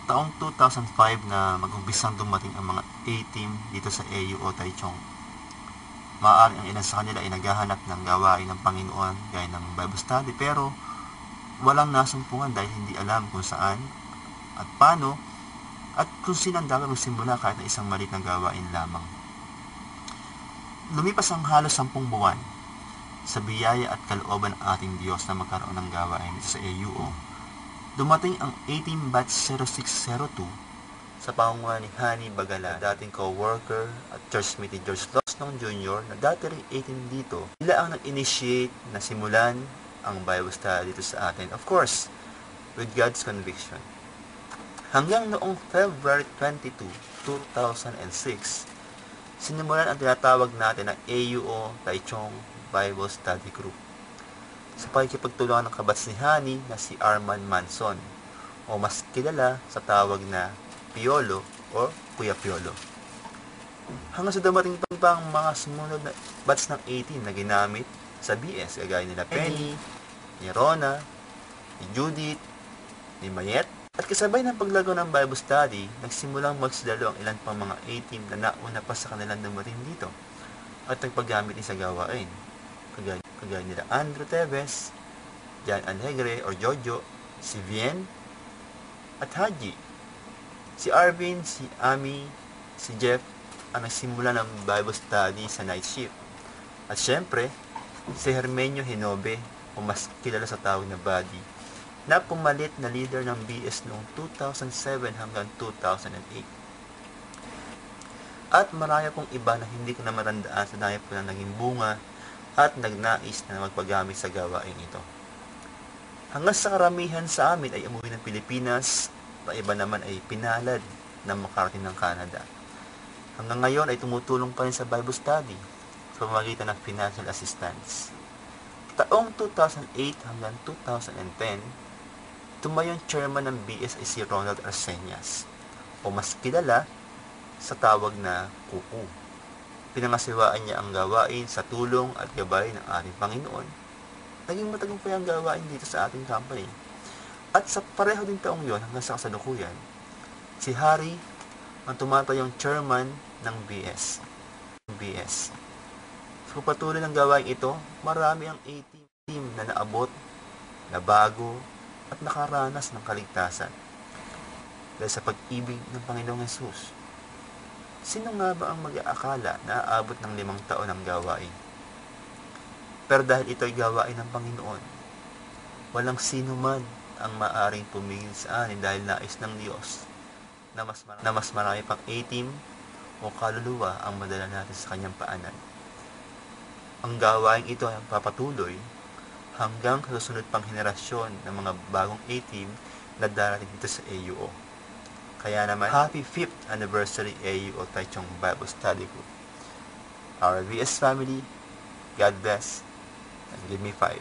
Taong 2005 na mag-umpisang dumating ang mga A-team dito sa AUO Taichung. Maaari ang ilan sa kanila ay naghahanap ng gawain ng Panginoon gaya ng Bible study, pero walang nasumpungan dahil hindi alam kung saan at paano at kung sino ang dapat magsimula kahit na isang maliit na gawain lamang. Lumipas ang halos 10 buwan sa biyaya at kalooban ng ating Diyos na magkaroon ng gawain dito sa AUO. Dumating ang 18 Batch 0602 sa pangunguna ni Hani Bagala, dating co-worker at churchmate ni George Losnong Jr. na dati rin 18 dito. Sila ang nag-initiate na simulan ang Bible study dito sa atin. Of course, with God's conviction. Hanggang noong February 22, 2006, sinimulan ang tinatawag natin na AUO Taichung Bible Study Group sa pakikipagtulungan ng kabats ni Hani na si Arman Manson o mas kilala sa tawag na Piolo o Kuya Piolo. Hanggang sa dumating pa ang mga sumunod na batch ng 18 na ginamit sa BS kagaya nila Penny, ni Rona, ni Judith, ni Mayet. At kasabay ng paglago ng Bible study, nagsimulang magsidalo ang ilan pang mga 18 na nauna pa sa kanilang dumating dito at nagpaggamit din sa gawain. Kagaya nila Andrew Teves, Jan Alegre or Jojo, si Vien, at Haji. Si Arvin, si Ami, si Jeff ang nagsimula ng Bible study sa night shift. At syempre, si Hermenio Hinobe o mas kilala sa tawag na Buddy, na pumalit na leader ng BS noong 2007 hanggang 2008. At marami pong iba na hindi ko na matandaan sa dami po na naging bunga at nagnais na magpagamit sa gawain ito. Hanggang sa karamihan sa amin ay umuwi ng Pilipinas, at iba naman ay pinalad na makarating ng Canada. Hanggang ngayon ay tumutulong pa rin sa Bible study sa pamamagitan ng financial assistance. Taong 2008 hanggang 2010, tumayong chairman ng BS ay si Ronald Arseñas o mas kilala sa tawag na Kuku. Pinangasiwaan niya ang gawain sa tulong at gabay ng ating Panginoon. Naging matagumpay ang gawain dito sa ating company. At sa pareho din taong yon hanggang sa kasalukuyan, si Harry ang tumatayong chairman ng BS. Sa patuloy ng gawain ito, marami ang 18 team na naabot, nabago, at nakaranas ng kaligtasan dahil sa pag-ibig ng Panginoong Hesus. Sino nga ba ang mag-aakala na aabot ng 5 taon ang gawain? Pero dahil ito ay gawain ng Panginoon, walang sino man ang maaring pumigil sa atin dahil nais ng Diyos na mas marami pang 18 o kaluluwa ang madala natin sa kanyang paanan. Ang gawain ito ay papatuloy hanggang sa susunod pang henerasyon ng mga bagong 18 na darating dito sa AUO. Kaya naman, Happy 5th Anniversary AUO Taichung Bible Study Group. Our VS family, God bless, and give me 5.